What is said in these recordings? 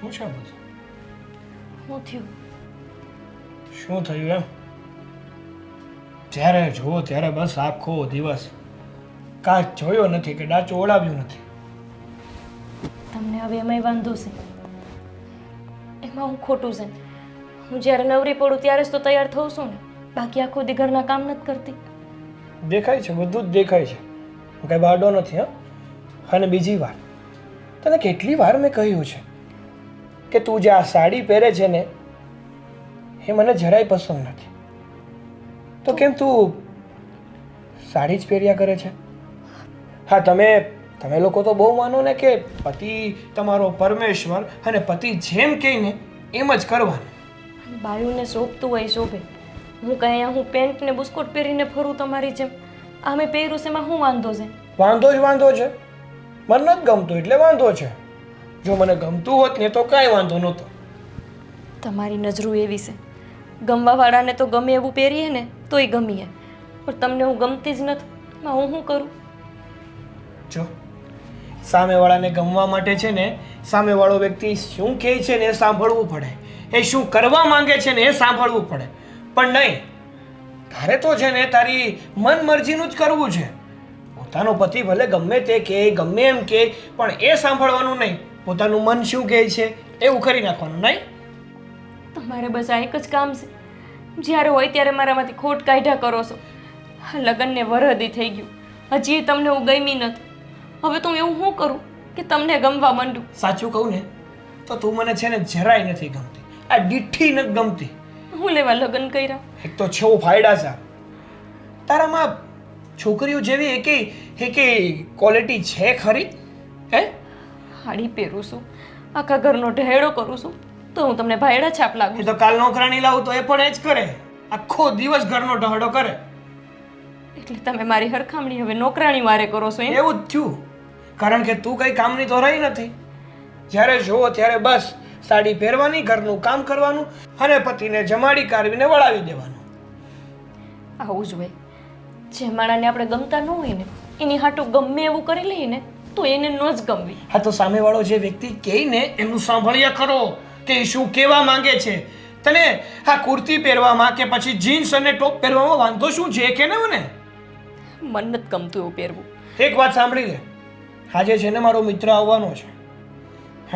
શું છે બધું? શું થયું? શું થયું એમ? જ્યારે જુઓ ત્યારે બસ આખો દિવસ કાંઈ જોયો નથી કે ડાચું ઓળાવ્યું નથી. તમને હવે એમાંય વાંધો છે? એમાં હું ખોટું છે? હું જ્યારે નવરી પડું ત્યારે જ તો તૈયાર થઉં છું ને, બાકી આખો દી ઘરના કામ નથી કરતી. દેખાય છે, બધું જ દેખાય છે. હું કાંઈ બારડો નથી. હા, અને બીજી વાર તને કેટલી વાર મેં કહ્યું છે કે તું જે આ સાડી પહેરે છે ને એ મને જરાય પસંદ નથી. તો કેમ તું સાડી જ પહેર્યા કરે છે? હા, તમે લોકો તો બહુ માનો ને કે પતિ તમારો પરમેશ્વર અને પતિ જેમ કહે ને એમ જ કરવાનું. બાયુને શોભતું હોય શોભે. હું કઈ અહીંયા હું પેન્ટ ને બુસ્કોટ પહેરીને ફરું તમારી જેમ? આ મેં પહેર્યું છે એમાં શું વાંધો છે? વાંધો જ વાંધો છે. મને નથી ગમતું એટલે વાંધો છે. જો મને ગમતું હોત ને તો કાંઈ વાંધો નહોતો. તમારી નજરું એવી છે, ગમવાવાળાને તો ગમે એવું પહેરીએ ને તોય ગમીએ, પણ તમને હું ગમતી જ નથી. એમાં હું શું કરું? જો સામેવાળાને ગમવા માટે છે ને સામેવાળો વ્યક્તિ શું કહે છે ને એ સાંભળવું પડે. એ શું કરવા માંગે છે ને એ સાંભળવું પડે. પણ નહીં, તારે તો છે ને તારી મન મરજીનું જ કરવું છે. પોતાનો પતિ ભલે ગમે તે કહે, ગમે એમ કહે, પણ એ સાંભળવાનું નહીં. પોતાનું મન શું કહે છે એવું કરી નાખવાનું. નહીં, તમારે બસ આ એક જ કામ છે. જ્યારે હોય ત્યારે મારામાંથી ખોટ કાઢ્યા કરો છો. લગ્નને વરહદી થઈ ગયું, હજી તમને હું ગમી નથી. હવે તો હું એવું શું કરું કે તમને ગમવા માંડું? સાચું કહું ને તો તું મને છે ને જરાય નથી ગમતી. આ દીઠી નથી ગમતી. હું લેવા લગ્ન કર્યા? એક તો છો ફાયડા છે તારામાં. છોકરીઓ જેવી એકેય ક્વોલિટી છે ખરી? હે? સાડી પહેરું છું, આખા ઘરનો ઢહેડો કરું છું, તો હું તમને ભાયડા છાપ લાગુ? એ તો કાલ નોકરાણી લાવું તો એ પણ એ જ કરે. આખો દિવસ ઘરનો ઢહડો કરે. એટલે તમે મારી હરખામણી હવે નોકરાણી વારે કરો છો એમ? એવું જ થયું. કારણ કે તું કઈ કામની તો રહી નથી. જ્યારે જુઓ ત્યારે બસ સાડી પહેરવાની, ઘરનું કામ કરવાનું અને પતિને જમાડી કાઢવીને વળાવી દેવાનું. આવું જ હોય. જે માણાને આપણે ગમતા ન હોય ને એની હાટું ગમે એવું કરી લઈએ ને તો એને ન જ ગમવી. હા, તો સામેવાળો જે વ્યક્તિ કહે ને એનું સાંભળ્યા કરો કે એ શું કહેવા માંગે છે. તને આ કુર્તી પહેરવામાં કે પછી જીન્સ અને ટોપ પહેરવામાં વાંધો શું છે કે ને? મને નથી ગમતું એવું પહેરવું. એક વાત સાંભળી લે. આજે છે ને મારો મિત્ર આવવાનો છે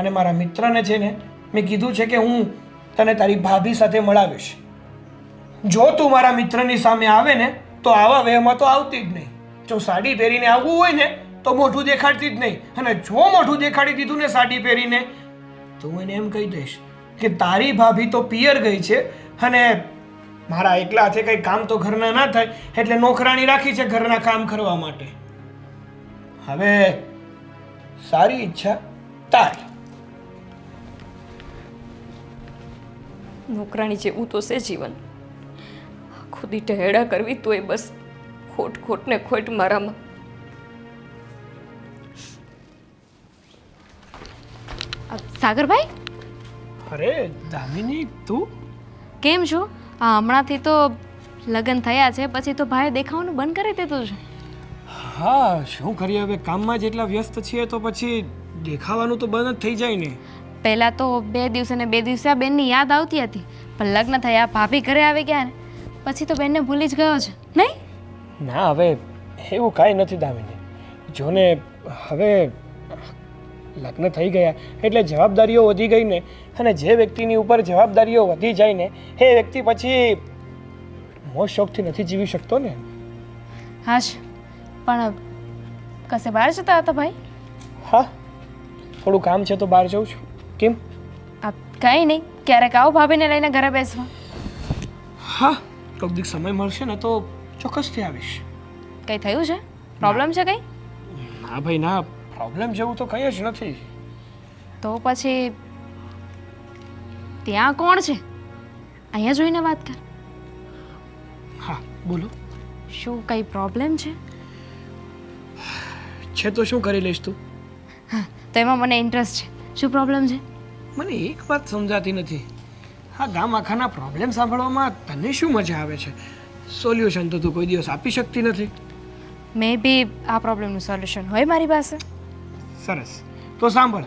અને મારા મિત્રને છે ને મેં કીધું છે કે હું તને તારી ભાભી સાથે મળાવીશ. જો તું મારા મિત્રની સામે આવે ને તો આવા વહેમાં તો આવતી જ નહીં. જો સાડી પહેરીને આવવું હોય ને તો મોઢું દેખાડતી જ નહીં. અને જો મોઢું દેખાડી દીધું ને સાડી પહેરીને તો હું એને એમ કહી દઈશ કે તારી ભાભી તો પિયર ગઈ છે અને મારા એકલા હાથે કંઈ કામ તો ઘરના ના થાય એટલે નોકરાણી રાખી છે ઘરના કામ કરવા માટે. હવે સારી ઈચ્છા તારી. નોકરાણી જેવું તો છે જીવન. ખુદી ઢહેડા કરવી તોય બસ ખોટ ને ખોટ મારામાં. સાગરભાઈ, અરે દામિની, તું કેમ છો? હમણાંથી તો લગ્ન થયા છે, પછી તો ભાઈ દેખાવાનું બંધ કરી દીધું છે. હા, શું કરીએ હવે, કામમાં જેટલા વ્યસ્ત છીએ તો પછી દેખાવાનું તો બંધ જ થઈ જાય ને. પહેલાં તો 2 દિવસે ને 2 દિવસે આ બેનની યાદ આવતી હતી, પણ લગ્ન થયા, ભાભી ઘરે આવી ગયા ને પછી તો બેનને ભૂલી જ ગયો છે, નહીં? ના, હવે એવું કાંઈ નથી દામિની. જો ને હવે લગ્ન થઈ ગયા એટલે જવાબદારીઓ વધી ગઈ ને, અને જે વ્યક્તિની ઉપર જવાબદારીઓ વધી જાય ને એ વ્યક્તિ પછી મોજ શોખથી નથી જીવી શકતો ને. હા જ, પણ કશે બહાર જતા હતા ભાઈ? હા, થોડું કામ છે તો બહાર જઉં છું. કેમ? કંઈ નહીં, ક્યારેક આવો ભાભીને લઈને ઘરે બેસવા. હા, કોઈક દિવસ સમય મળશે ને તો ચોક્કસથી આવીશ. કંઈ થયું છે? પ્રોબ્લેમ છે કંઈ? ના ભાઈ ના, પ્રોબ્લેમ જેવું તો કંઈ જ નથી. તો પછી ત્યાં કોણ છે? અહીંયા જોઈને વાત કર. હા, બોલો. શું કંઈ પ્રોબ્લેમ છે? છે તો શું કરી લઈશ તું? હા, તો એમાં મને ઇન્ટરેસ્ટ છે. શું પ્રોબ્લેમ છે? મને એક વાત સમજાતી નથી. હા, ગામ આખાના પ્રોબ્લેમ સાંભળવામાં તને શું મજા આવે છે? સોલ્યુશન તો તું કોઈ દિવસ આપી શકતી નથી. મે બી આ પ્રોબ્લેમનું સોલ્યુશન હોય મારી પાસે. સરસ, તો સાંભળ.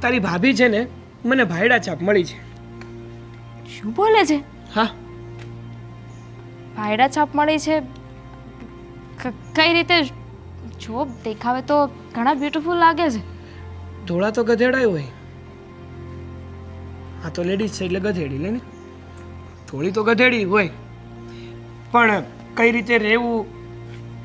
તારી ભાભી છે ને મને ભાયડા છાપ મળી છે. શું બોલે છે? હા, ભાયડા છાપ મળી છે? કઈ રીતે? જો દેખાવે તો ઘણા બ્યુટીફુલ લાગે છે. ધોળા તો ગધેડાય હોય. આ તો લેડીઝ છે એટલે ગધેડી લે ને. થોડી તો ગધેડી હોય, પણ કઈ રીતે રહેવું,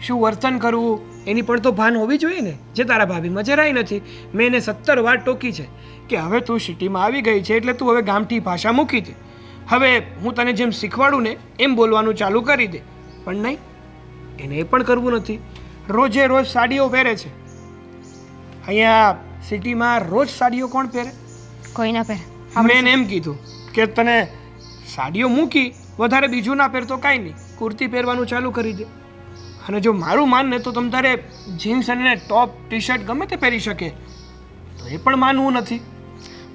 શું વર્તન કરવું એની પણ તો ભાન હોવી જોઈએ ને, જે તારા ભાભીમાં જરાય નથી. મેં એને 17 વાર ટોકી છે કે હવે તું સિટીમાં આવી ગઈ છે એટલે તું હવે ગામઠી ભાષા મૂકી દે. હવે હું તને જેમ શીખવાડું ને એમ બોલવાનું ચાલુ કરી દે. પણ નહીં, એને એ પણ કરવું નથી. રોજે રોજ સાડીઓ પહેરે છે. અહીંયા સિટીમાં રોજ સાડીઓ કોણ પહેરે? કોઈ ના પહેરે. મેં એને એમ કીધું કે તને સાડીઓ મૂકી વધારે બીજું ના પહેરતો કાંઈ નહીં, કુર્તી પહેરવાનું ચાલુ કરી દે. અને જો મારું માન ને તો તમ તારે જીન્સ અને ટોપ ટી શર્ટ ગમે તે પહેરી શકે, તો એ પણ માનવું નથી.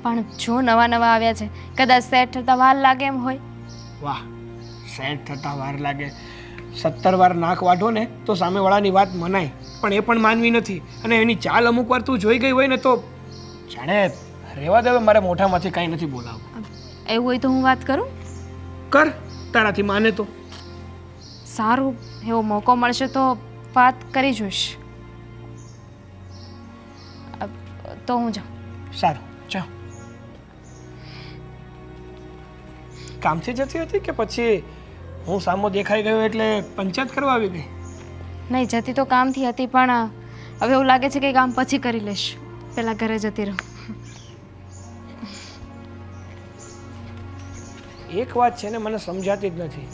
પણ જો નવા નવા આવ્યા છે, કદાચ સેટ થતા વાર લાગે એમ હોય. વાહ, સેટ થતા વાર લાગે. 17 વાર નાક વાઢો ને તો સામેવાળાની વાત મનાય, પણ એ પણ માનવી નથી. અને એની ચાલ અમુક વાર તું જોઈ ગઈ હોય ને તો જાણે રહેવા દે. મારે મોઢામાંથી કાંઈ નથી બોલાવવું. એવું હોય તો હું વાત કરું? કર, તારાથી માને તો. સારું, એવો મોકો મળશે તો વાત કરી જોઈશ. તો હું જાઉં. સારું, ચાલ. કામથી જતી હતી કે પછી હું સામો દેખાઈ ગયો એટલે પંચાયત કરવા આવી ગઈ? નહીં, જતી તો કામથી હતી, પણ હવે એવું લાગે છે કે કામ પછી કરી લઈશ. પહેલાં ઘરે જતી રહું. એક વાત છે ને મને સમજાતી જ નથી.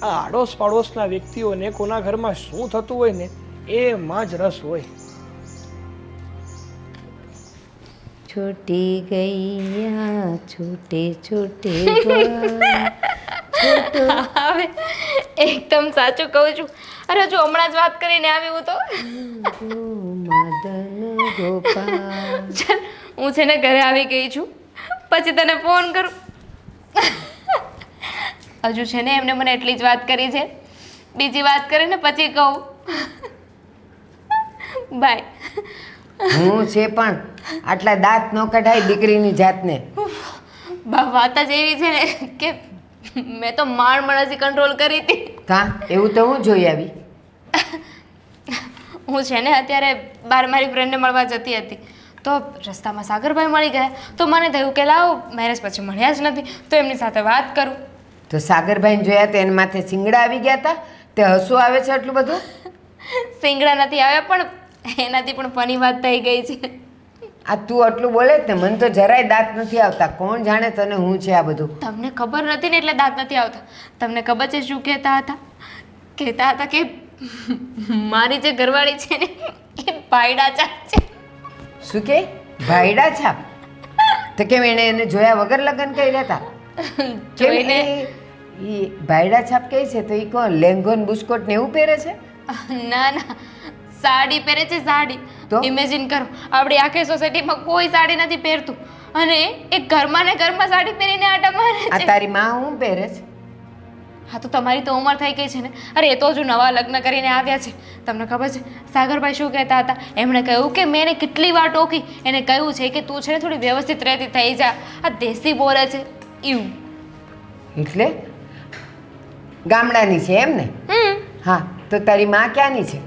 આ આડોશ પાડોશના વ્યક્તિઓને કોના ઘરમાં શું થતું હોય ને એમાં જ રસ હોય. છૂટી ગઈ છૂટે છૂટે હવે એકદમ સાચું કહું છું. અરે જો હમણાં જ વાત કરીને આવી હું તો. મદન ગોપાલ. ચાલ, હું છે ને ઘરે આવી ગઈ છું, પછી તને ફોન કરું. હજુ છે ને એમને મને એટલી જ વાત કરી છે, બીજી વાત કરીને પછી કહું. બાય. હું છે પણ આટલા દાંત ન કઢાય દીકરીની જાતને. વાત જ એવી છે ને કે મેં તો માણ મણસી કંટ્રોલ કરી હતી. કા એવું તો હું જોઈ આવી. હું છે ને અત્યારે બહાર મારી ફ્રેન્ડને મળવા જતી હતી, તો રસ્તામાં સાગરભાઈ મળી ગયા. તો મને થયું કે લાવો, મેરેજ પછી મળ્યા જ નથી તો એમની સાથે વાત કરું. તો સાગરભાઈને જોયા તો એના માથે સિંગડા આવી ગયા હતા. તે હસવું આવે છે આટલું બધું? સિંગડા નથી આવ્યા, પણ એનાથી પણ ફની વાત થઈ ગઈ છે. આ તું આટલું બોલે જ ને, મને તો જરાય દાંત નથી આવતા. કોણ જાણે તને હું છે આ બધું? તમને ખબર નથી ને એટલે દાંત નથી આવતા. તમને ખબર છે શું કહેતા હતા? કહેતા હતા કે મારી જે ઘરવાળી છે ને એ ભાયડા ચાપ છે. શું કે ભાયડા છાપ? તો કેમ એણે એને જોયા વગર લગ્ન કર્યા હતા? જોઈને ઈ ભાયડા છાપ કહે છે તો ઈ કોણ લેંગો ને બુસ્કોટ ને એવું પહેરે છે? ના ના, સાડી પહેરે છે, સાડી. તો? ઇમેજિન કરો, આપણી આખી સોસાયટીમાં કોઈ સાડી નથી પહેરતું અને એ ઘરમાં ને ઘરમાં સાડી પહેરીને આટા મારે આ છે. તારી માં હું પહેરે છે? હા તો તમારી તો ઉંમર થઈ ગઈ છે ને. અરે એ તો હજુ નવા લગ્ન કરીને આવ્યા છે. તમને ખબર છે સાગરભાઈ શું કહેતા હતા? એમણે કહ્યું કે મેં એને કેટલી વાર ટોકી, એને કહ્યું છે કે તું છે ને થોડી વ્યવસ્થિત રહેતી થઈ જા, આ દેશી બોલે છે એવું. એટલે ગામડાની છે એમ ને? હા, તો તારી માં ક્યાંની છે?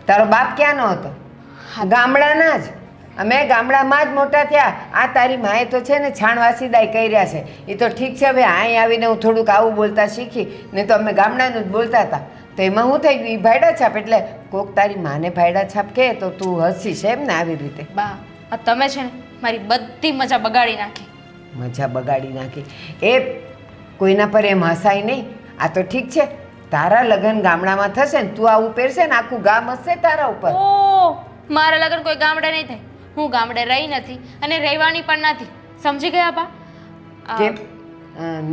તારો બાપ ક્યાંનો હતો? ગામડાના જ. અમે ગામડામાં જ મોટા થયા. આ તારી માએ તો છે ને છાણવાસીદાય કર્યા છે. એ તો ઠીક છે, હવે અહીં આવીને હું થોડુંક આવું બોલતા શીખી, નહીં તો અમે ગામડાનું જ બોલતા હતા. તો એમાં હું થઈ ગયું? એ ભાયડા છાપ એટલે કોક તારી માને ભાયડા છાપ કહે તો તું હસીશ એમ ને આવી રીતે? બા, આ તમે છે ને મારી બધી મજા બગાડી નાખી. મજા બગાડી નાખી? એ કોઈના પર એમ હસાય નહીં. આ તો ઠીક છે, તારા લગ્ન ગામડામાં થશે ને તું આવું પહેરશે ને આખું ગામ હસશે તારા ઉપર. ઓ, મારા લગ્ન કોઈ ગામડે નહીં થાય. હું ગામડે રહી નથી અને રહેવાની પણ નથી. સમજી ગયા બા? કેમ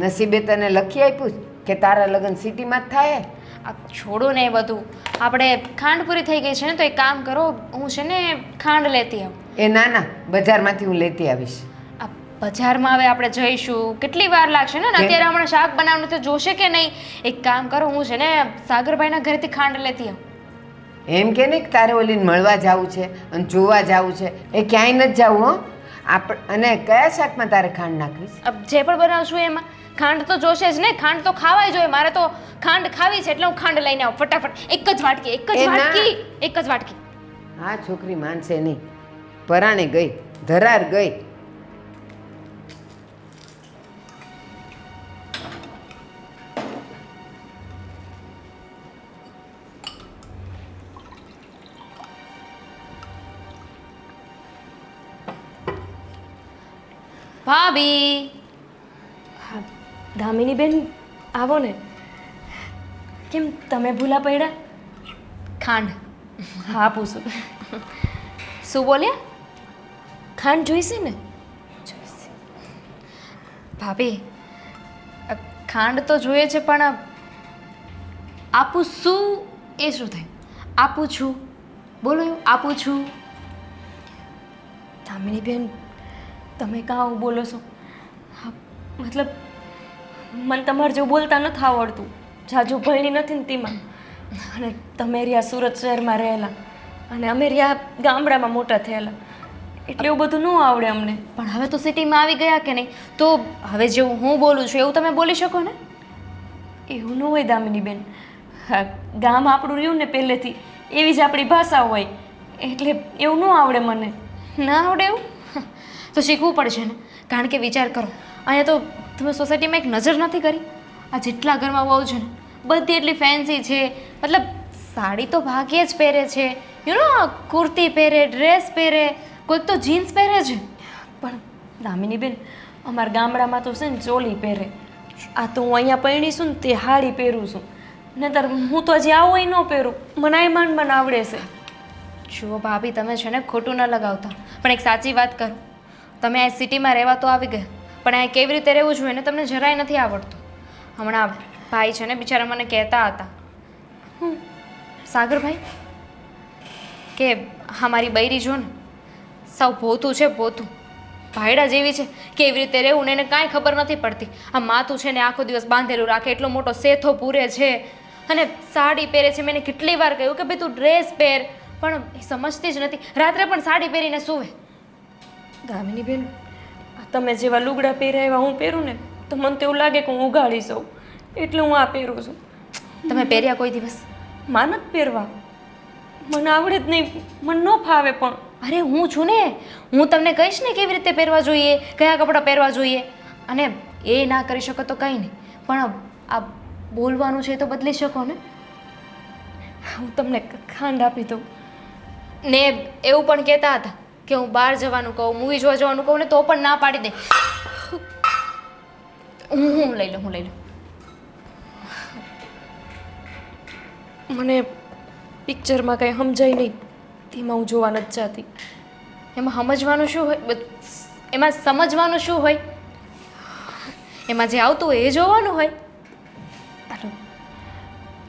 નસીબે તને લખી આપ્યું કે તારા લગ્ન સિટીમાં જ થાય? આ છોડો ને એ બધું. આપણે ખાંડ પૂરી થઈ ગઈ છે ને તો એક કામ કરો, હું છે ને ખાંડ લેતી આવું. એ ના ના, બજારમાંથી હું લેતી આવીશ. આ બજારમાં હવે આપણે જઈશું, કેટલી વાર લાગશે ને? અત્યારે હમણાં શાક બનાવવાનું તો જોશે કે નહીં? એક કામ કરો, હું છે ને સાગરભાઈના ઘરેથી ખાંડ લેતી આવું. એમ કે ને કે તારે ઓલીને મળવા જવું છે અને જોવા જવું છે, એ ક્યાંય નથી જવું હો. અને કયા શાકમાં તારે ખાંડ નાખવીશ? જે પણ બનાવશું એમાં ખાંડ તો જોશે જ ને. ખાંડ તો ખાવાય જોઈએ. મારે તો ખાંડ ખાવી છે એટલે હું ખાંડ લઈને આવું ફટાફટ. એક જ વાટકી એક જ વાટકી. હા, છોકરી માનશે નહીં. પરાણે ગઈ, ધરાર ગઈ. ભાભી. હા દામિની બેન આવો ને. કેમ તમે ભૂલા પડ્યા? ખાંડ. હા પૂછું. શું બોલ્યા? ખાંડ જોઈશે ને? ભાભી ખાંડ તો જોઈએ છે પણ આપું શું એ શું થાય? આપું છું બોલો. આપું છું. દામિની બેન તમે કાં આવું બોલો છો? હા મતલબ મને તમારે જેવું બોલતા નથી આવડતું. જાજુ ભણી નથી ને તેમાં. અને તમે રહ્યા સુરત શહેરમાં રહેલા અને અમે રહ્યા ગામડામાં મોટા થયેલા એટલે એવું બધું ન આવડે અમને. પણ હવે તો સિટીમાં આવી ગયા કે નહીં, તો હવે જેવું હું બોલું છું એવું તમે બોલી શકો ને. એવું ન હોય દામિની બેન. હા ગામ આપણું રહ્યું ને પહેલેથી એવી જ આપણી ભાષા હોય એટલે એવું ન આવડે મને. ના આવડે એવું તો શીખવું પડશે ને. કારણ કે વિચાર કરો, અહીંયા તો તમે સોસાયટીમાં એક નજર નથી કરી. આ જેટલા ઘરમાં વહુ છે ને બધી એટલી ફેન્સી છે. મતલબ સાડી તો ભાગ્યે જ પહેરે છે. કુર્તી પહેરે, ડ્રેસ પહેરે, કોઈક તો જીન્સ પહેરે છે. પણ દામિની બેન અમારા ગામડામાં તો છે ને ચોલી પહેરે. આ તો હું અહીંયા પરણી છું ને તે હાડી પહેરું છું. નહીંતર હું તો હજી આવું ન પહેરું. મને માંડ આવડે છે. જુઓ ભાભી તમે છે ને ખોટું ન લગાવતા. પણ એક સાચી વાત કરું, તમે આ સિટીમાં રહેવા તો આવી ગયા પણ આ કેવી રીતે રહેવું જોઈએ ને તમને જરાય નથી આવડતું. હમણાં ભાઈ છે ને બિચારા મને કહેતા હતા, સાગરભાઈ કે હા મારી બૈરી જો ને સાવ ભોતું છે, ભોતું ભાયડા જેવી છે. કેવી રીતે રહેવું ને એને કાંઈ ખબર નથી પડતી. આ માથું છે ને આખો દિવસ બાંધેલું રાખે, એટલો મોટો સેથો પૂરે છે અને સાડી પહેરે છે. મેં એને કેટલી વાર કહ્યું કે ભાઈ તું ડ્રેસ પહેર, પણ એ સમજતી જ નથી. રાત્રે પણ સાડી પહેરીને સૂવે. દામિની બેન તમે જેવા લુગડા પહેર્યા એવા હું પહેરું ને તો મને તો એવું લાગે કે હું ઉઘાડી જાઉં એટલે હું આ પહેરું છું. તમે પહેર્યા કોઈ દિવસ? માન જ પહેરવા મને આવડે જ નહીં. મને ન ફાવે. પણ અરે હું છું ને, હું તમને કહીશ ને કેવી રીતે પહેરવા જોઈએ, કયા કપડાં પહેરવા જોઈએ. અને એ ના કરી શકો તો કંઈ નહીં, પણ આ બોલવાનું છે તો બદલી શકો ને. હું તમને ખાંડ આપી દઉં. ને એવું પણ કહેતા હતા કે હું બહાર જવાનું કહું, મૂવી જોવા જવાનું કહું ને તો પણ ના પાડી દે. હું લઈ લઉં. મને પિક્ચરમાં કંઈ સમજાય નહીં તેમાં હું જોવા નથી જાતી. એમાં સમજવાનું શું હોય? એમાં સમજવાનું શું હોય? એમાં જે આવતું હોય એ જોવાનું હોય. હાલો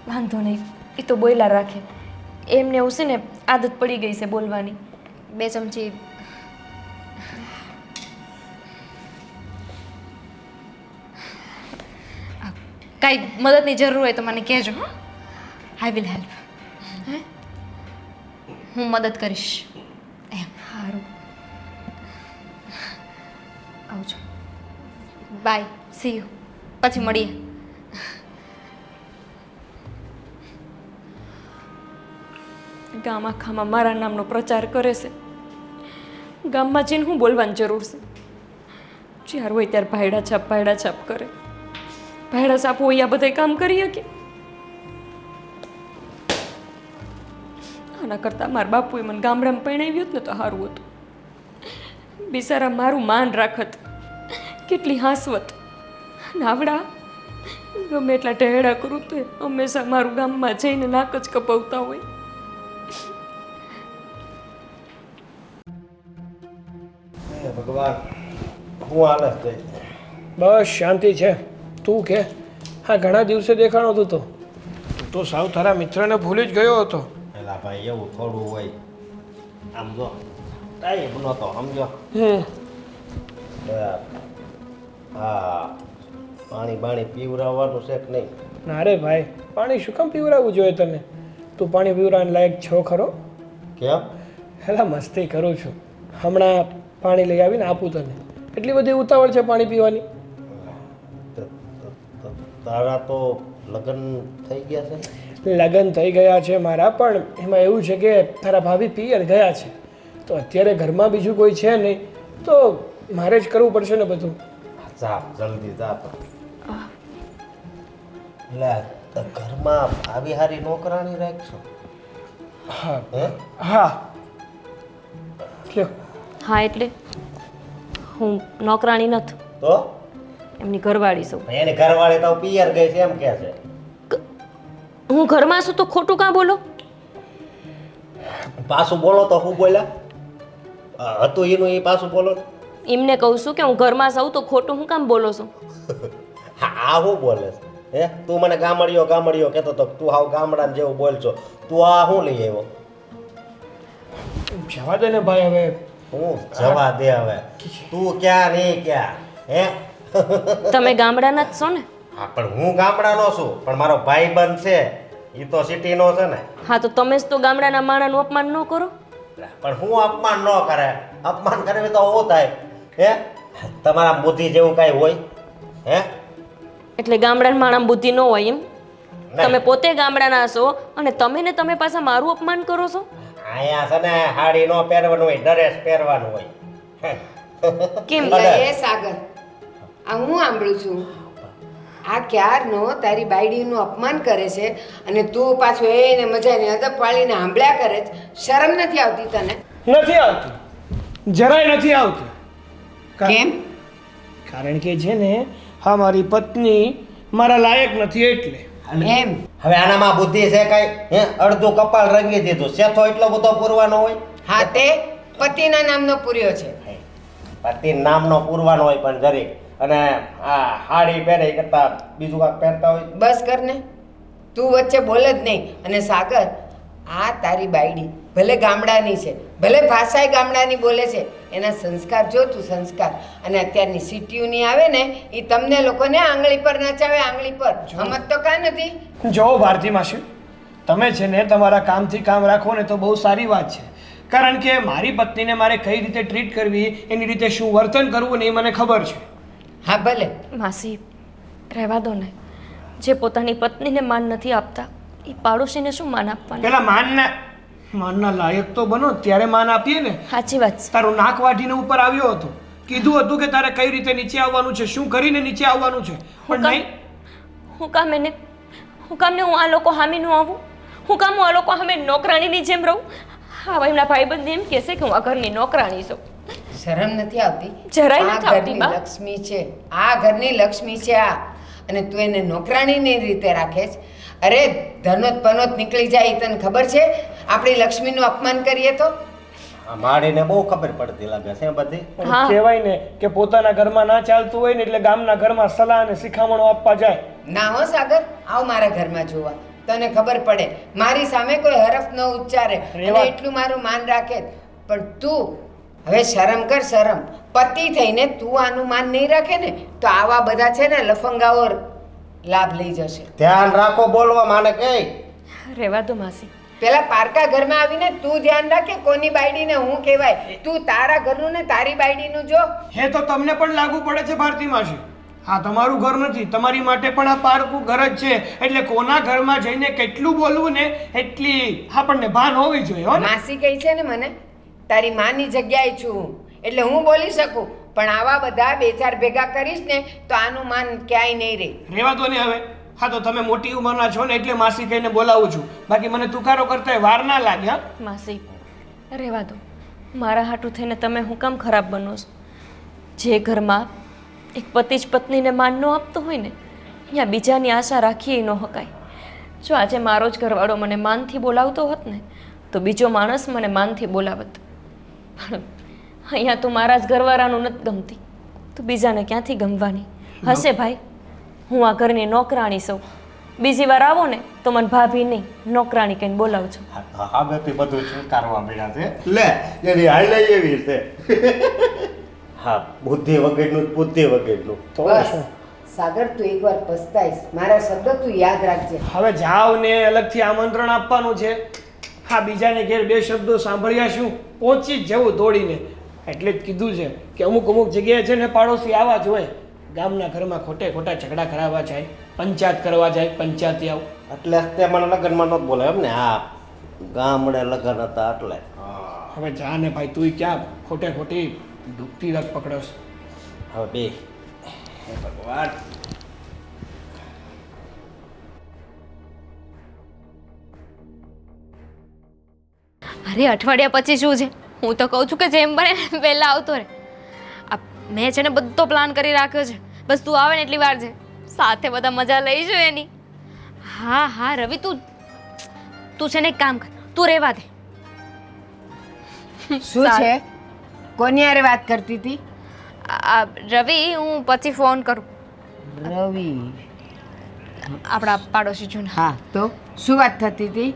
વાંધો નહીં, એ તો બોયલા રાખે. એમને એવું છે ને આદત પડી ગઈ છે બોલવાની. 2 ચમચી કાંઈ મદદની જરૂર હોય તો મને કહેજો. I will help. હું મદદ કરીશ. એમ સારું આવજો. Bye, see you. પછી મળીએ. ગામ આખામાં મારા નામનો પ્રચાર કરે છે. ગામમાં જઈને હું બોલવાની જરૂર છે? જ્યારે હોય ત્યારે ભાયડા છાપ કરે. ભાયડા છાપ હોય આ બધા કામ કરી શકે? આના કરતાં મારા બાપુએ મને ગામડામાં પરણાવ્યું હોત ને તો સારું હતું. બિચારા મારું માન રાખત. કેટલી હાંસવત. નાવડા ગમે એટલા ઢહેડા કરું તો હંમેશા મારું ગામમાં જઈને નાક જ કપાવતા હોય. ભગવાન હું હાલત થઈ. બસ શાંતિ છે. તું કે હા ઘણા દિવસે દેખાણો તું તો તું સાવ તારા મિત્રને ભૂલી જ ગયો હતો. પેલા ભાઈ એવું થોડું હોય આમ જો ટાઈમ નહોતો સમજો. હા પાણી બાણી પીવડાવવાનું છે કે નહીં? ના રે ભાઈ પાણી શું કામ પીવડાવવું જોઈએ તને? તું પાણી પીવડાવવાને લાયક છો ખરો? કેમ? હેલા મસ્તી કરું છું. હમણાં પાણી લઈ આવીને આપું તને. એટલી બધી ઉતાવળ છે પાણી પીવાની? તારા તો લગ્ન થઈ ગયા છે? લગ્ન થઈ ગયા છે મારા, પણ એમાં એવું છે કે તારા ભાભી પિયર ગયા છે, તો અત્યારે ઘરમાં બીજું કોઈ છે નહીં, તો મારે જ કરવું પડશે ને બધું. જા જલ્દી જા તો. લે તો ઘરમાં આવી હારી નોકરાણી રાખશો? હા હે? હા લ્યો. હા એટલે હું નોકરાણી નથી, તો એમની ઘરવાળી છું. એની ઘરવાળી તો પિયર ગઈ છે એમ કે છે. હું ઘરમાં છું તો ખોટું કાં બોલો? પાછું બોલો તો શું બોલ્યા? હતું એનું એ પાછું બોલો. એમને કહું છું કે હું ઘરમાં છું તો ખોટું હું કામ બોલો છું? હા આ શું બોલે છે? હે તું મને ગામડિયો કહેતો તો તું હાવ ગામડાને જેવું બોલશો. તું આ શું લઈ આવ્યો? જવા દે ને ભાઈ હવે. હું જવા દે હવે. તું ક્યાં નહીં ક્યાં? હે તમે ગામડાના જ છો ને? હા પણ હું ગામડાનો છું, પણ મારો ભાઈબંધ છે એ તો સિટીનો છે ને. હા તો તમે જ તો ગામડાના માણાનું અપમાન ન કરો. પણ હું અપમાન ન કરે? અપમાન કરે તો શું થાય? હે તમારા બુદ્ધિ જેવું કાંઈ હોય? હે એટલે ગામડાના માણસ બુદ્ધિ ન હોય એમ? નહીં. તમે પોતે ગામડાના છો અને તમે પાછા મારું અપમાન કરો છો? અહીંયા છે ને સાડી ન પહેરવાનું હોય, ડ્રેસ પહેરવાનું હોય. હે. કેમ? એ સાગર, આ હું સાંભળું છું, આ ક્યારનો તારી બાયડીનું અપમાન કરે છે અને તું પાછું એને મજાની અદબ પાડીને સાંભળ્યા કરે છે. શરમ નથી આવતી તને? નથી આવતી, જરાય નથી આવતી. કેમ? કારણ કે છે ને હા મારી પત્ની મારા લાયક નથી એટલે. એમ? હવે આનામાં બુદ્ધિ છે કાંઈ? હે અડધું કપાળ રંગી દીધું, સેથો એટલો બધો પૂરવાનો હોય? હા, તે પતિના નામનો પૂર્યો છે. પતિ નામનો પૂરવાનો હોય પણ જરીક. અને આ હાડી પહેરે એ કરતા બીજું કાંઈક પહેરતા હોય. બસ કર ને, તું વચ્ચે બોલ જ નહીં. અને સાગર, આ તારી બાયડી ભલે ગામડાની છે, ભલે ભાષાએ ગામડાની બોલે છે, એના સંસ્કાર જો તું સંસ્કાર. અને અત્યારની સિટીઓની આવે ને એ તમને લોકોને આંગળી પર નચાવે, આંગળી પર. સમજ તો કાંઈ નથી. જો ભારતી માસી, તમે છે ને તમારા કામથી કામ રાખો ને તો બહુ સારી વાત છે. કારણ કે મારી પત્નીને મારે કઈ રીતે ટ્રીટ કરવી, એની રીતે શું વર્તન કરવું ને એ મને ખબર છે. હા ભલે. માસી રહેવા દો ને. જે પોતાની પત્નીને માન નથી આપતા એ પાડોશીને શું માન આપવાનું? પેલા માનના લાયક તો બનો ત્યારે માન આપીએ ને. સાચી વાત છે. તારું નાક વાઢીને ઉપર આવ્યો હતો, કીધું હતું કે તારે કઈ રીતે નીચે આવવાનું છે, શું કરીને નીચે આવવાનું છે, પણ નહીં. હું કામ ને હું આ લોકો સામે ન આવું? હું કામ હું આ લોકો સામે નોકરાણીની જેમ રહું? હા એમના ભાઈબંધ એમ કહેશે કે હું આ ઘરની નોકરાણી છું. શરમ નથી આવતી? જરાય આ નથી આવતી, ઘરની બા. લક્ષ્મી છે, આ ઘરની લક્ષ્મી છે આ. અને તું એને નોકરાણીની રીતે રાખે છે. અરે ધનોત પનોત નીકળી જાય તને ખબર છે? આપણી લક્ષ્મીનું અપમાન કરીએ તો? આ માડીને બહુ ખબર પડતી લાગે છે બધી. હા. કહેવાય ને કે પોતાના ઘરમાં ના ચાલતું હોય ને એટલે ગામના ઘરમાં સલાહ અને શિખામણો આપવા જાય. ના હો સાગર, આવ મારા ઘરમાં જોવા, તને ખબર પડે. મારી સામે કોઈ હરફ ન ઉચ્ચારે અને એટલું મારું માન રાખે. પણ તું હવે શરમ કર, શરમ. પતિ થઈને તું આનું માન નહીં રાખે ને તો આવા બધા છે ને લફંગાઓ લાભ લઈ જશે. ધ્યાન રાખો બોલવા માને કે. રહેવા દો માસી. પેલા પારકા ઘરમાં આવીને તું ધ્યાન રાખે કોની બાયડીને હું કહેવાય. તું તારા ઘરનું ને તારી બાયડીનું જો. હે તો તમને પણ લાગુ પડે છે ભારતી માસી. હા તમારું ઘર નથી, તમારી માટે પણ આ પારકું ઘર જ છે. એટલે કોના ઘરમાં જઈને કેટલું બોલવું ને એટલી આપણને ભાન હોવી જોઈએ. હો ને? માસી કહી છે ને મને, તારી માની જગ્યાએ છું હું, એટલે હું બોલી શકું. પણ આવા બધા બે ચાર ભેગા કરીશ ને તો આનું માન ક્યાંય નહીં રહે. રહેવા દો ને હવે. હા તો તમે મોટી ઉંમરના છો ને એટલે માસી કહીને બોલાવું છું, બાકી મને તુકારો કરતા વાર ના લાગે. હા માસી રહેવા દો. મારા હાટું થઈને તમે હું કામ ખરાબ બનો છો? જે ઘરમાં એક પતિ જ પત્નીને માન ન આપતો હોય ને ત્યાં બીજાની આશા રાખીએ ન હકાય. જો આજે મારો જ ઘરવાળો મને માનથી બોલાવતો હોત ને તો બીજો માણસ મને માનથી બોલાવત. પણ અહીંયા તું મારા જ ઘરવાળાનું નથી ગમતી, તું બીજાને ક્યાંથી ગમવાની હશે? ભાઈ હું આ ઘરની નોકરાણી છું, બીજી વાર આવો ને તો મને ભાભી નહીં નોકરાણી કહીને બોલાવજો. હા બેથી બધું સ્વીકારવા મળ્યા છે. લે એની હાઈલાઈ એવી છે. હા બુદ્ધિ વગરનું બુદ્ધિ વગરનું. તો બસ શું? સાગર, તું એકવાર પસ્તાઈશ. મારા શબ્દો તું યાદ રાખજે. હવે જાઓ ને અલગથી આમંત્રણ આપવાનું છે. હા બીજાને ઘેર બે શબ્દો સાંભળ્યા શું પહોંચી જ જવું દોડીને. એટલે જ કીધું છે કે અમુક અમુક જગ્યાએ છે ને પાડોશી આવા જ હોય, ગામના ઘરમાં ખોટે ખોટા ઝઘડા કરાવવા જાય, પંચાયત કરવા જાય, પંચાયતી આવ. એટલે જ તે મને લગ્નમાં નહોતું બોલે એમ ને? હા, ગામડે લગ્ન હતા એટલે. હવે જા ને ભાઈ, તું ક્યાં ખોટે ખોટી ડૂબતી રાત પકડોશ. હવે બે ભગવાન. અરે અઠવાડિયા પછી શું છે? હું તો કહું છું કે જેમ બને ને વહેલા આવતો રહે. મેં છે ને બધો પ્લાન કરી રાખ્યો છે, બસ તું આવે ને એટલી વાર છે, સાથે બધા મજા લઈશું એની. હા હા રવિ, તું છે ને એક કામ કર, તું રહેવા દે. શું છે? કોની હારે વાત કરતી હતી? રવિ, હું પછી ફોન કરું. રવિ? આપણા પાડોશી છું ને. હા, તો શું વાત થતી હતી?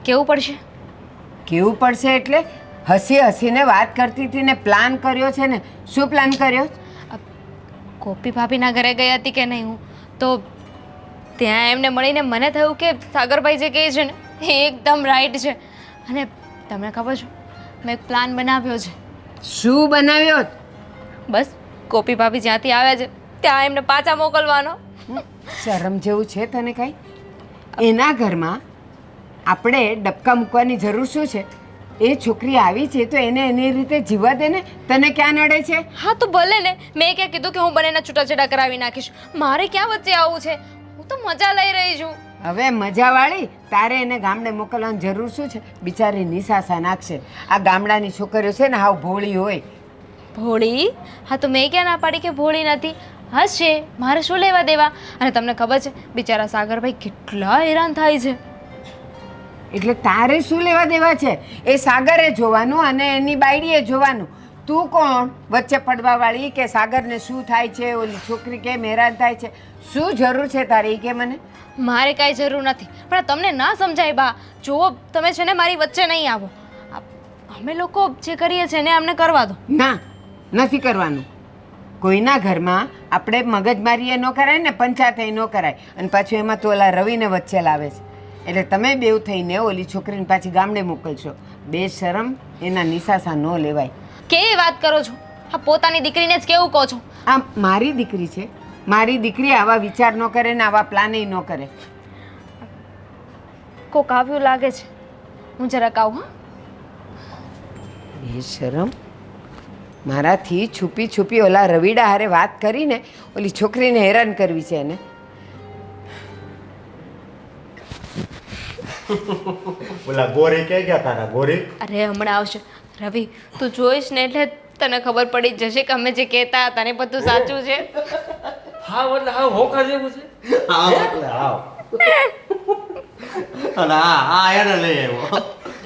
કેવું પડશે? કેવું પડશે એટલે? હસી હસીને વાત કરતી હતી ને પ્લાન કર્યો છે ને. શું પ્લાન કર્યો? ગોપી ભાભીના ઘરે ગઈ હતી કે નહીં હું, તો ત્યાં એમને મળીને મને થયું કે સાગરભાઈ જે કહે છે ને એ એકદમ રાઈટ છે. અને તમને ખબર છે, મેં એક પ્લાન બનાવ્યો છે. શું બનાવ્યો? બસ ગોપી ભાભી જ્યાંથી આવ્યા છે ત્યાં એમને પાછા મોકલવાનો. શરમ જેવું છે તને કાંઈ? એના ઘરમાં આપણે ડબકા મૂકવાની જરૂર શું છે? એ છોકરી આવી છે તો એને એની રીતે જીવવા દે ને. તને ક્યાં નડે છે? હા તો ભલે ને, મેં ક્યાં કીધું કે હું બંનેના છૂટાછેડા કરાવી નાખીશ? મારે ક્યાં વચ્ચે આવું છે? હું તો મજા લઈ રહી છું. હવે મજાવાળી તારે એને ગામડે મોકલવાની જરૂર શું છે? બિચારી નિસાસા નાખશે. આ ગામડાની છોકરીઓ છે ને હાવ ભોળી હોય. ભોળી? હા તો મેં ક્યાં ના પાડી કે ભોળી નથી? હશે, મારે શું લેવા દેવા? અને તમને ખબર છે બિચારા સાગરભાઈ કેટલા હેરાન થાય છે. એટલે તારે શું લેવા દેવા છે? એ સાગરે જોવાનું અને એની બાયડીએ જોવાનું. તું કોણ વચ્ચે પડવાવાળી કે સાગરને શું થાય છે, ઓલી છોકરી કેમ હેરાન થાય છે? શું જરૂર છે તારી કે મને? મારે કાંઈ જરૂર નથી, પણ તમને ના સમજાય બા. જુઓ, તમે છે ને મારી વચ્ચે નહીં આવો. અમે લોકો જે કરીએ છીએ ને અમને કરવા દો. ના, નથી કરવાનું. કોઈના ઘરમાં આપણે મગજમારી એ ન કરાય ને પંચાયત ન કરાય. અને પાછું એમાં તો ઓલા રવિને વચ્ચે લાવે છે. એટલે તમે બેવ થઈને ઓલી છોકરીને પાછી ગામડે મોકલશો. બે શરમ, એના નિસાસા ન લેવાય. કેવી વાત કરો છો? હા, પોતાની દીકરીને જ કેવું કહો છો? આ મારી દીકરી છે. મારી દીકરી આવા વિચાર ન કરે ને આવા પ્લાનેય ન કરે. કોક આવ્યું લાગે છે, હું જરાક આવું. હા, બે શરમ, મારાથી છુપી છુપી ઓલા રવિડા હારે વાત કરીને ઓલી છોકરીને હેરાન કરવી છે એને. ઓલા ગોરી ક્યાં ગયા તારા? ગોરી અરે હમણાં આવશે. રવિ, તું જોઈશ ને એટલે તને ખબર પડી જશે કે અમે જે કહેતા હતા ને બધું સાચું છે. હા એટલે હા હોકા જેવું છે. આવ એટલે આવ. અને હા એને લઈ આવ્યો.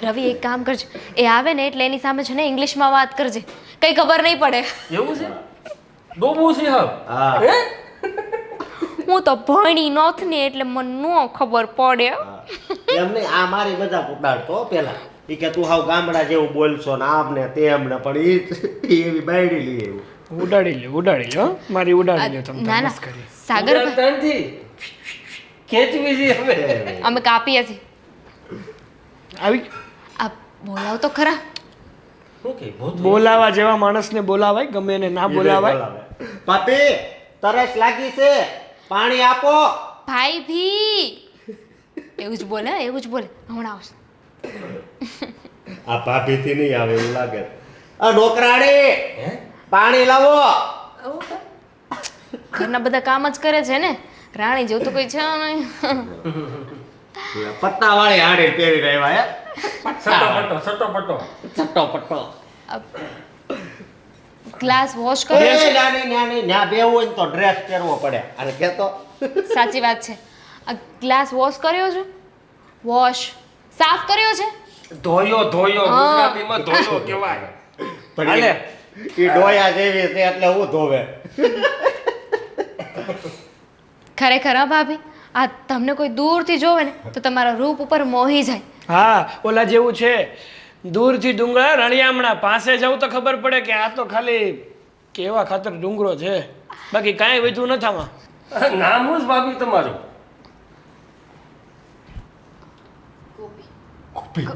રવિ, એક કામ કરજે, એ આવે ને એટલે એની સામે છે ને ઇંગ્લિશમાં વાત કરજે, કઈ ખબર નહીં પડે. એવું છે? ડોબું છે હા. હા. હે? હું તો ભણી નોથ ને એટલે મને નો ખબર પડે. એમ નહીં, આ મારી મજાક ઉડાડતો પેલા. ઈ કે તું હાવ ગામડા જેવું બોલશો ને આમ ને તેમ ને, પણ ઈ એવી બાયડી લઈ આવ્યું. ઉડાડી લ્યો હો. મારી ઉડાડી લ્યો તમે. ના ના, મસ્કરી. સાગર ત્રણથી ખેંચવી છે હવે. અમે કાપીએ છીએ. આવી આ બોલાવ તો ખરા. શું કે ભૂત? બોલાવા જેવા માણસને બોલાવાય, ગમે એને ના બોલાવાય. પાપી તરસ લાગી છે, પાણી આપો. ભાઈ ભી એવું જ બોલે, એવું જ બોલે. હમણાં આવશે. આ ભાભી થી નહીં આવે એવું લાગે. આ નોકરાણી પાણી લાવો. ઘરના બધા કામ જ કરે છે ને, રાણી જેવું તો કોઈ છે નહીં. પટ્ટા વાળી હાડી પહેરી રહ્યા હે. સટો પટો. ચટ્ટો પટ્ટો. ગ્લાસ વોશ કરો. નાની ન્યા બેવું હોય ને તો ડ્રેસ પહેરવો પડે. અને કેતો સાચી વાત છે. આ ગ્લાસ વોશ કર્યો છે? વોશ સાફ કર્યો છે? ધોયો ગુજરાતીમાં ધોયો કહેવાય. પણ હાલે. ઈ ડોયા જેવી છે એટલે હું ધોવે. ખરેખર હા ભાભી, આ તમને કોઈ દૂરથી જોવે ને તો તમારા રૂપ ઉપર મોહી જાય. હા, ઓલા જેવું છે. દૂરથી ડુંગળા રણિયામણા, પાસે જવું તો ખબર પડે કે આ તો ખાલી કેવા ખાતર ડુંગરો છે, બાકી કાંઈ વધુ નથી આમાં. નામ જ ભાભી તમારું. કોપી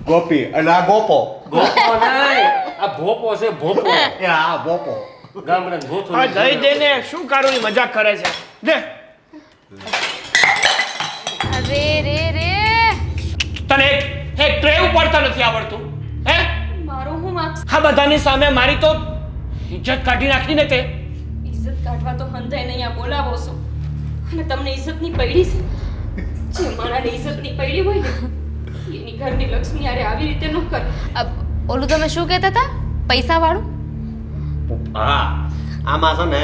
ગોપી અને આ ગોપો ગોપો નહીં, આ ભોપો છે ભોપો. એ આ ગોપો ગામડાનું ભોથું હા દઈ દે ને, શું કરું ઈ મજાક કરે છે. દે. અરે રે રે તને એક ટ્રે ઉપાડતા નથી આવડતું હે? મારું હું માર્ક્સ આ બધાની સામે મારી તો ઇજ્જત કાઢી નાખીને તે. ઇજ્જત કાઢવા તો હંધાઈને અહીંયા બોલાવો છો અને તમને ઇજ્જતની પૈડી છે. જે મારાને ઇજ્જતની પૈડી હોય ને એની ઘરની લક્ષ્મી યારે આવી રીતે ન કરે. ઓલું તમે શું કહેતા હતા પૈસા વાળું? હા આમાં છે ને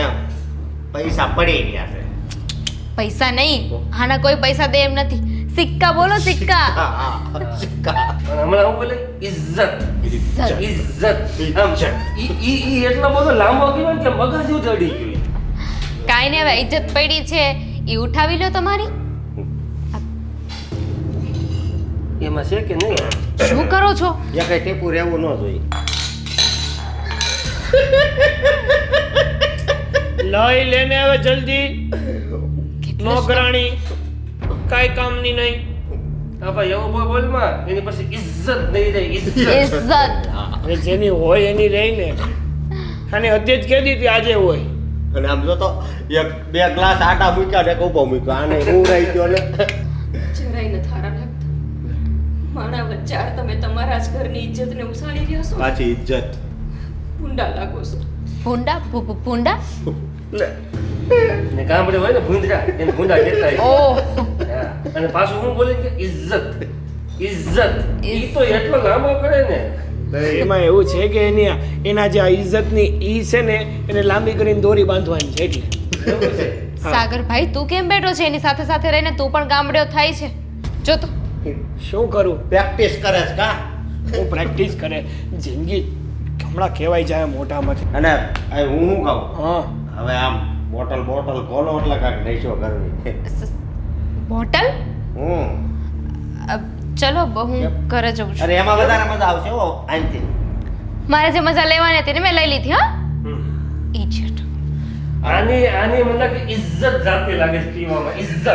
પૈસા પડી ગયા છે. પૈસા નહીં, આના કોઈ પૈસા દે એમ નથી. સિક્કા બોલો સિક્કા. હા હા સિક્કા. અને હમણાં હું બોલે ઇજ્જત. ઇજ્જત આમ છે. ઈ એટલો બધો લાંબો કહેવાય ને કે મગજ ઉજળી ગયું. કાંઈ નહીં, હવે ઇજ્જત પડી છે એ ઉઠાવી લો તમારી. એમાં છે કે નહીં? શું કરો છો? જે કઈ ટેપુ રહેવું ન જોઈએ. લઈ લેને હવે જલ્દી. નોકરાણી કાંઈ કામની નહીં. હા ભાઈ એવું બોલમાં એની પછી ઇજ્જત નહીં રહે. ઇજ્જત. ઇજ્જત. હવે જેની હોય એની રહીને. અને હદે જ કહી દીધી આજે હોય. અને આમ જો તો એક બે ગ્લાસ આટા મૂક્યા ને એક ઉભો મૂક્યો આને હું રહી ગયો ને જરાય ન થારા લાગતા. મારા વચ્ચાર તમે તમારા જ ઘરની ઇજ્જતને ઉછાળી રહ્યા છો. પાછી ઇજ્જત. ભૂંડા લાગો છો. ભૂંડા ભૂંડા. ને ગામડે હોય ને ભૂંદડા એને ભૂંડા કહેતા હોય. ઓહ હા. અને પાછું હું બોલે કે ઇજ્જત. ઇજ્જત ઈ તો એટલો લાંબો કરે ને. એમાં એવું છે કે એના જે આ ઇજ્જતની ઈ છે ને એને લાંબી કરીને દોરી બાંધવાની છે એટલે. એવું છે. સાગરભાઈ તું કેમ બેઠો છે એની સાથે સાથે રહીને તું પણ ગામડ્યો થાય છે? જો તો શું કરું? પ્રેક્ટિસ કરે છે કા હું પ્રેક્ટિસ કરે જિંદગી હમણાં કહેવાય જાય મોઢામાંથી. અને આ હું શું કહું હા હવે આમ બોટલ ખોલો એટલે કાંઈક નશો કરવી. બોટલ હું ચલો હું ઘરે જઉં છું. અરે એમાં વધારે મજા આવશે હો આનથી. મારે જે મજા લેવાની હતી ને મેં લઈ લીધી. હા ઇજ્જત. આની મને કે ઇજ્જત જાતી લાગે છે પીવામાં. ઇજ્જત.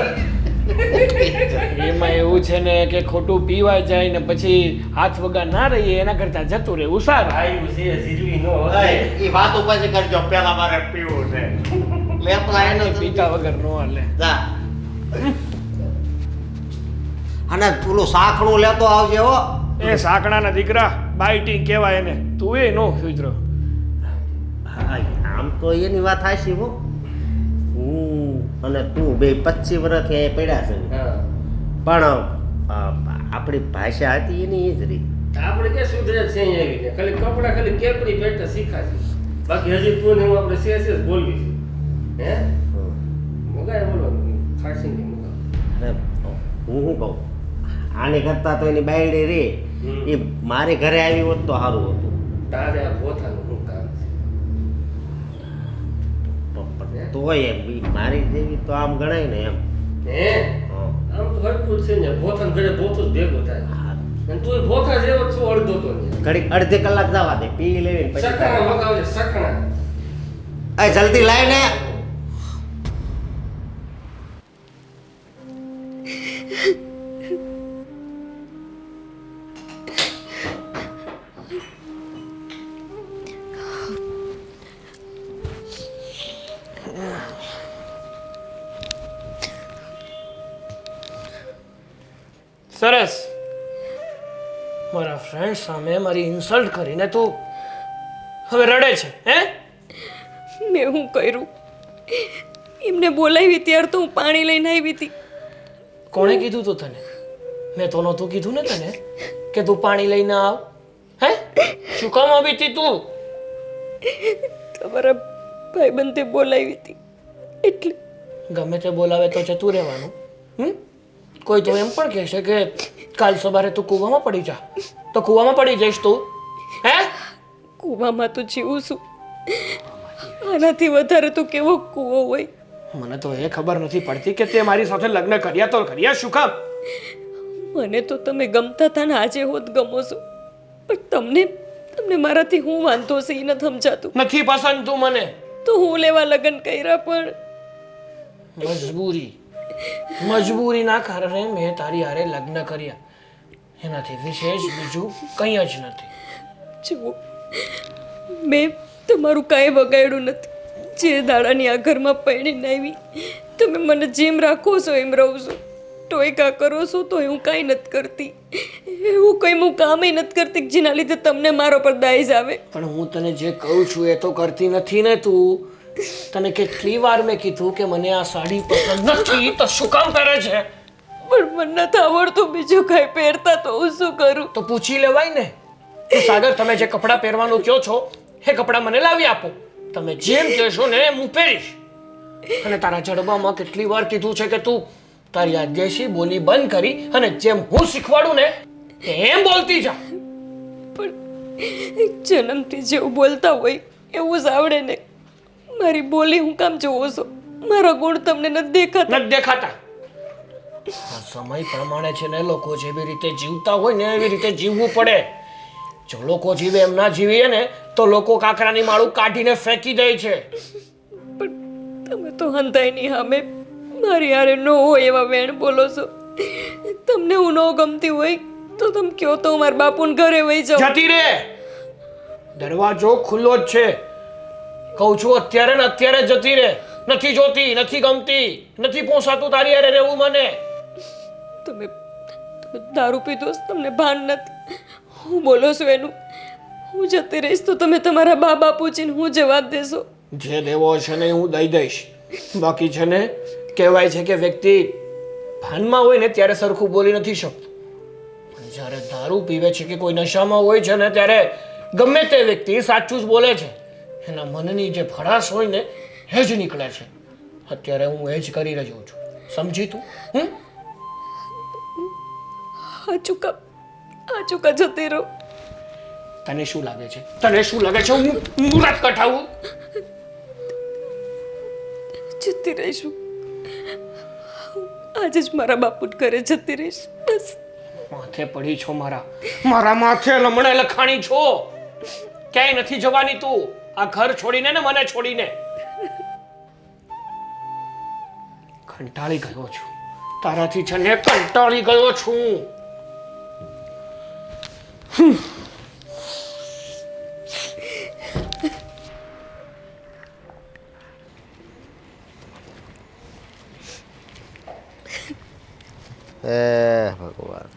એમાં એવું છે ને કે ખોટું પીવાય જાય ને પછી હાથ વગર ના રહીએ એના કરતા જતું રહેવું સારું. આયુ છે જીરવી નો હોય. એ વાત ઉપર કરજો પેલા મારે પીવું છે લેપલા એનો પીતા વગર નો હાલે. જા અને પેલું સાખણું લેતો આવજે હો. એ સાકણાના દીકરા બાઇટિંગ કહેવાય એને. તું એ નો સુધરો. આમ તો એની વાત હાચી હો. હું અને તું બે 25 વર્ષથી અહીં પડ્યા છે હા. પણ આપણી ભાષા હતી એની એ જ રીત. આપણે કે સુધરે છે અહીં આવીને ખાલી કપડા ખાલી કેપરી પેટ શીખાશે. બાકી હજી તું ને હું આપણે સેસ બોલવી છે. હે મગાય બોલો ખાસી નહીં મગા. અરે હું શું કહું આની કરતા તો એની બાયડી રે એ મારે ઘરે આવી હોત તો સારું હતું. તારે આ પોતાનું શું કામ છે? તોય એમ ઈ મારી જેવી તો આમ ગણાય ને એમ. હે આમ તો હરકું છે ને પોતાનું ઘરે પોતું જ ભેગું થાય. હા. અને તું ભોથા જેવો છો અડધો તો ને ઘડીક અડધી કલાક જવા દે પી લેવી ને પછી સખણા મગાવજે સખણા. એ જલ્દી લાય ને. સરસ. મારા ફ્રેન્ડ સામે મારી ઇન્સલ્ટ કરીને તું હવે રડે છે હે? મેં હું કર્યું? એમને બોલાવી ત્યારે તો હું પાણી લઈને આવી હતી. કોણે કીધું તું તને? મેં તો નહોતું કીધું ને તને કે તું પાણી લઈને આવ. હે શું કામ આવી હતી તું? તમારા ભાઈબંધે બોલાવી હતી એટલે. ગમે તે બોલાવે તો જતું રહેવાનું. કોઈ તો એમ પણ કહેશે કે કાલ સવારે તું કૂવામાં પડી જા તો કૂવામાં પડી જઈશ તું હે? કૂવામાં તો જીવું છું. આનાથી વધારે તો કેવો કૂવો હોય. મને તો એ ખબર નથી પડતી કે તે મારી સાથે લગ્ન કર્યા તો કર્યા શું કામ? મને તો તમે ગમતા હતા ને આજે હોત ગમો છો પણ તમને મારાથી હું વાંધો છે એ નથી સમજાતું. નથી પસંદ તું મને તો હું લેવા લગ્ન કર્યા પણ મજબૂરીના કારણે મેં તારી હારે લગ્ન કર્યા. એનાથી વિશેષ બીજું કંઈ જ નથી. જુઓ, મેં તમારું કાંઈ બગાડ્યું નથી. જે દાડાની આ ઘરમાં પૈણીને આવી તમે મને જેમ રાખો છો એમ રહું છું. ટોયકા કરો છો તો હું કાંઈ નથી કરતી. એવું કંઈ હું કામે નથી કરતી કે જેના લીધે તમને મારો પર દાઈજ આવે. પણ હું તને જે કહું છું એ તો કરતી નથી ને તું. તને કેટલી વાર મેં કીધું કે મને આ સાડી પસંદ નથી તો શું કામ કરે છે? પણ મને નથી આવડતું બીજું કાંઈ પહેરતા તો હું શું કરું? તો પૂછી લેવાય ને કે સાગર તમે જે કપડાં પહેરવાનું કહો છો એ કપડાં મને લાવી આપો. તમે જેમ કહેશો ને એમ હું પહેરીશ. અને તારા જડબામાં કેટલી વાર કીધું છે કે તું તારી આ દેશી બોલી બંધ કરી અને જેમ હું શીખવાડું ને એમ બોલતી જા. પણ જન્મથી જેવું બોલતા હોય એવું જ આવડે ને. મારી બોલી હું કામ જોવો છો? મારા ગુણ તમને નથી દેખાતા? નથી દેખાતા. આ સમય પ્રમાણે છે ને લોકો જેવી રીતે જીવતા હોય ને એવી રીતે જીવવું પડે. જો લોકો જીવે એમ ના જીવીએ ને તો લોકો કાકરાની માળું કાઢીને ફેંકી દે છે. પણ તમે તો હંતાઈની સામે મારી હારે ન હોય એવા વેણ બોલો છો. તમને હું ન ગમતી હોય તો તમે કહો તો હું મારા બાપુને ઘરે વહી જાઉં. જતી રે. દરવાજો ખુલ્લો જ છે. કહું છું અત્યારે ને અત્યારે જતી રે. નથી જોતી, નથી ગમતી, નથી પોસાતું તારી હારે રહેવું મને. તમે દારૂ પીધો છો, તમને ભાન નથી. હું બોલો છું એનું. હું જતી રહીશ તો તમે તમારા બા બાપુજીને હું જવાબ દેશો? જે દેવો છે ને હું દઈ દઈશ. બાકી છે ને કહેવાય છે કે વ્યક્તિ ભાનમાં હોય ને ત્યારે સરખું બોલી નથી શકતું. પણ જ્યારે દારૂ પીવે છે કે કોઈ નશામાં હોય છે ને ત્યારે ગમે તે વ્યક્તિ સાચું જ બોલે છે. એના મનની જે ભડાશ હોય ને એ જ નીકળે છે. અત્યારે હું એ જ કરી રહ્યો છું. સમજી તું? આ ચૂકા જતી રહો. તને શું લાગે છે? તને શું લાગે છે હું મુરત કઢાવું? જતી રહીશું. આજે જ મારા બાપુ ઘરે જતી રહીશ. બસ. માથે પડી છો મારા માથે લમણે લખાણી છો. ક્યાંય નથી જવાની તું. આ ઘર છોડીને ને મને છોડીને. કંટાળી ગયો છું તારાથી. છે ને કંટાળી ગયો છું. ભગવાન.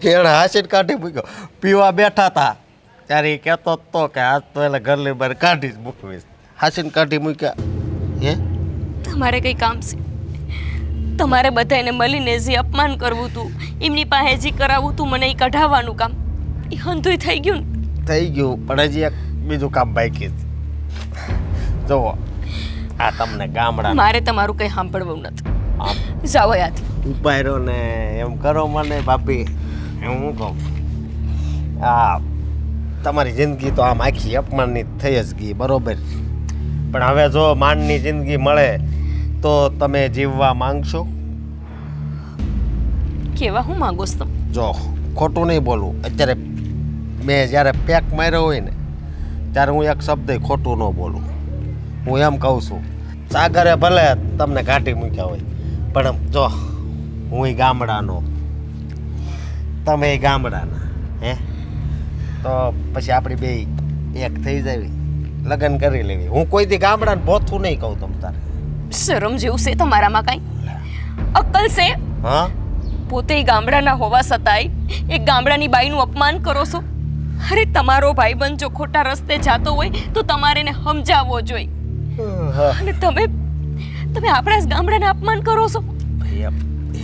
એને હાસીને કાઢી મૂક્યો. પીવા બેઠા હતા ત્યારે એ કહેતો તો કે આજ તો એટલે ઘરની બહાર કાઢી જ મૂકવીશ. હાસીને કાઢી મૂક્યા. હે તમારે કંઈ કામ છે? તમારે બધાને મળીને જે અપમાન કરવું તું, એમની પાસે જે કરાવવું તું, મને એ કઢાવવાનું કામ એ હંધુય થઈ ગયું ને? થઈ ગયું, પણ હજી એક બીજું કામ બાકી છે. જુઓ, આ તમને ગામડા મારે તમારું કંઈ સાંભળવું નથી. જાઓ યાદ. ઉભા રહ્યો ને એમ કરો મને ભાભી. હું શું કહું, આ તમારી જિંદગી તો આમ આખી અપમાનની થઈ જ ગઈ, બરોબર. પણ હવે જો માનની જિંદગી મળે તો તમે જીવવા માંગશો? કેવા હું માંગો છો? જો ખોટું નહીં બોલું, અત્યારે મેં જ્યારે પેક માર્યો હોય ને ત્યારે હું એક શબ્દ ખોટું ન બોલું. હું એમ કહું છું, સાગરે ભલે તમને કાઢી મૂક્યા હોય, પણ જો હું ગામડાનો, તમે ગામડાના, હે તો પછી આપણી બે એક થઈ જાવી, લગ્ન કરી લેવી. હું કોઈથી ગામડાને ભોથું નહીં કહું. તમ તારે શરમ જેવું છે તમારામાં કાંઈ? અક્કલ છે? હા, પોતે ગામડાના હોવા છતાંય એક ગામડાની બાઈનું અપમાન કરો છો. અરે તમારો ભાઈબંધ જો ખોટા રસ્તે જાતો હોય તો તમારે એને સમજાવવો જોઈએ. અને તમે આપણા જ ગામડાને અપમાન કરો છો.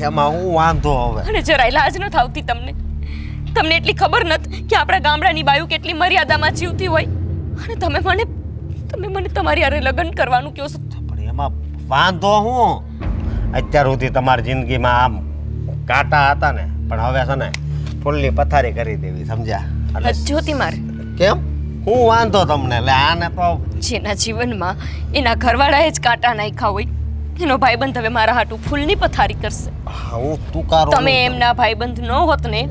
એમાં હું વાંધો હવે? અને જરાય લાજ ન થાવતી તમને? તમને એટલી ખબર નથી કે આપણા ગામડાની બાયુ કેટલી મર્યાદામાં જીવતી હોય? અને તમે મને તમારી હારે લગ્ન કરવાનું કહો છો. પણ એમાં વાંધો હું? અત્યાર સુધી તમારી જિંદગીમાં આમ કાંટા હતા ને, પણ હવે છે ને ફૂલની પથારી કરી દેવી, સમજ્યા? જોતી મારે કેમ? હું વાંધો તમને? એટલે આને તો જેના જીવનમાં એના ઘરવાળાએ જ કાંટા નાખ્યા હોય એનો ભાઈબંધ હવે મારા હાટું ફૂલની પથારી કરશે. હું તુકારો તમે એમના ભાઈબંધ ન હોત ને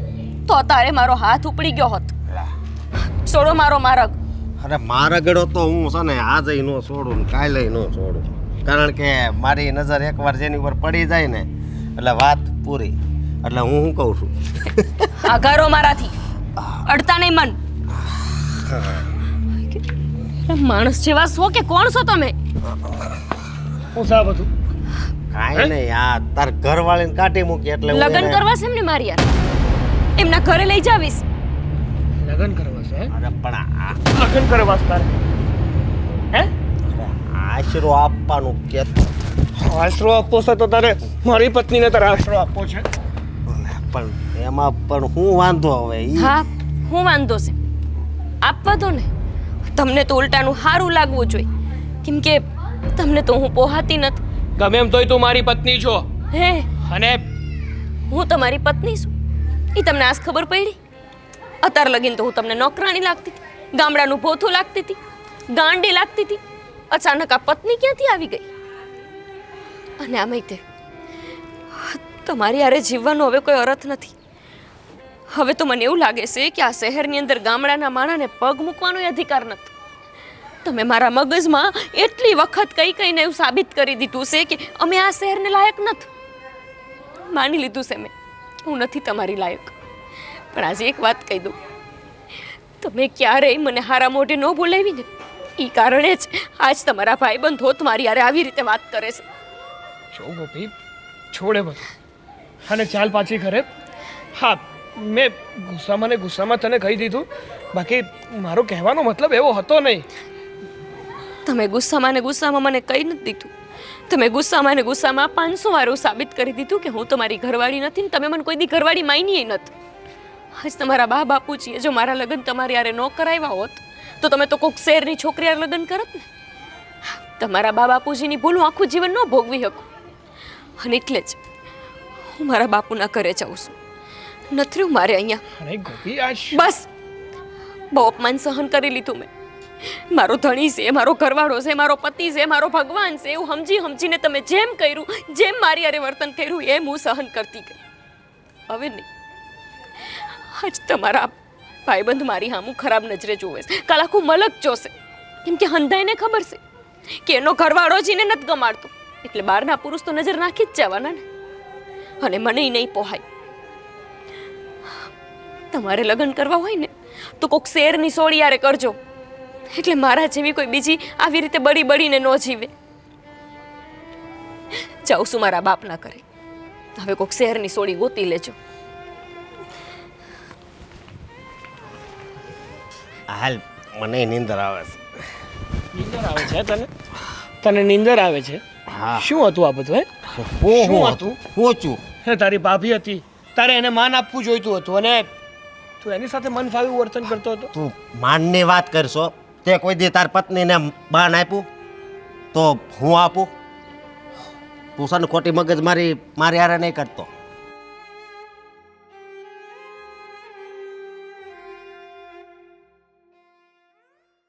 તો તારે મારો હાથ ઉપડી ગયો હોત. છોડો મારો માર્ગ. અરે મારા ગળો તો હું છે ને આજે ન છોડું ને કાલે ન છોડું, કારણ કે મારી નજર એકવાર જેની ઉપર પડી જાય ને એટલે વાત પૂરી. એટલે હું શું કહું છું, આઘારો મારાથી અડતા નહીં મન. માણસ જેવા છો કે કોણ છો તમે? હું સાહેબ હતું કાંઈ નહીં, આ તાર ઘરવાળીને કાઢી મૂકી એટલે હું લગ્ન એને- કરવા છે એમને મારી યાર? એમના ઘરે લઈ જાવીશ. લગ્ન કરવા છે હે? અરે પણ આ લગ્ન કરવા છે તારે હે? આશરો આપવાનું કે આશરો આપવો છે તો તારે મારી પત્નીને તારે આશરો આપવો છે. પણ એમાં પણ હું વાંધો હવે ઈ હા, હું વાંધો છે આપવા દો ને. તમને તો ઉલટાનું સારું લાગવું જોઈએ, કેમ કે તમને તો હું પોહાતી નથી. ગમે એમ તોય તું મારી પત્ની છો હે, અને હું તમારી પત્ની છું એ તમને આજ ખબર પડી? અત્યાર લગીન તો હું તમને નોકરાણી લાગતી હતી, ગામડાનું ભોથું લાગતી હતી, ગાંડી લાગતી હતી. અચાનક આ પત્ની ક્યાંથી આવી ગઈ? અને આમાંય તે તમારી હારે જીવવાનો હવે કોઈ અર્થ નથી. હવે તો મને એવું લાગે છે કે આ શહેરની અંદર ગામડાના માણાને પગ મૂકવાનો અધિકાર નથી. તમે મારા મગજમાં એટલી વખત કઈને એવું સાબિત કરી દીધું છે કે અમે આ શહેરને લાયક નથી. માની લીધું છે મેં, હું નથી તમારી લાયક. પણ આજે એક વાત કહી દઉં, તમે ક્યારેય મને હારા મોઢે ન બોલાવી ને એ કારણે જ આજ તમારા ભાઈબંધો મારી હારે આવી રીતે વાત કરે છે. જો ગોપી છોડે બધું અને ચાલ પાછી ઘરે. હા, મેં ગુસ્સામાં તને કહી દીધું, બાકી મારો કહેવાનો મતલબ એવો હતો નહીં. તમે ગુસ્સામાં મને કહી નથી દીધું. તમે ગુસ્સામાં 500 વાર એવું સાબિત કરી દીધું કે હું તમારી ઘરવાળી નથી ને તમે મને કોઈ દી ઘરવાળી માની નથી. આજ તમારા બા બાપુજીએ જો મારા લગ્ન તમારી હારે ન કરાવ્યા હોત તો તમે તો કોઈક શહેરની છોકરી હારે લગ્ન કરત ને. તમારા બા બાપુજીની ભૂલ હું આખું જીવન ન ભોગવી શકું. અને એટલે જ હું મારા બાપુના ઘરે જાઉં છું. નથી રહ્યું મારે અહીંયા. અરે ગોપી આ બસ, બહુ અપમાન સહન કરી લીધું મેં. મારો ધણી છે, મારો ઘરવાળો છે, મારો પતિ છે, મારો ભગવાન છે, એવું સમજીને તમે જેમ કર્યું, જેમ મારી હારે વર્તન કર્યું એમ હું સહન કરતી ગઈ. હવે નહીં, આજ તમારા ભાઈબંધ મારી સામું ખરાબ નજરે જોવે છે. કાલ આખું મલક જોશે, કેમ કે હંધાઈને ખબર છે કે એનો ઘરવાળો જીને નથી ગમાડતો, એટલે બહારના પુરુષ તો નજર નાખી જ જવાના ને. અને મને નહીં પોહાય. તમારે લગ્ન કરવા હોય ને તો કોઈક શેરની સોળી હારે કરજો, એટલે મારા જેવી કોઈ બીજી આવી રીતે બળીને ન જીવે. જાઉં છું મારા બાપના ઘરે. હવે કોઈક શહેરની સોળી ગોતી લેજો. હાલ મને નીંદર આવે છે. નીંદર આવે છે તને નીંદર આવે છે? હા. શું હતું આ બધું હે? હું શું હતું? પહોંચું હે, તારી ભાભી હતી, તારે એને માન આપવું જોઈતું હતું અને તું એની સાથે મન ફાવ્યું વર્તન કરતો હતો. તું માનની વાત કરશો, તે કોઈ દી તાર પત્નીને બાન આપ્યું તો હું આપું? તું છે ને ખોટી મગજ મારી હારે નહીં કરતો.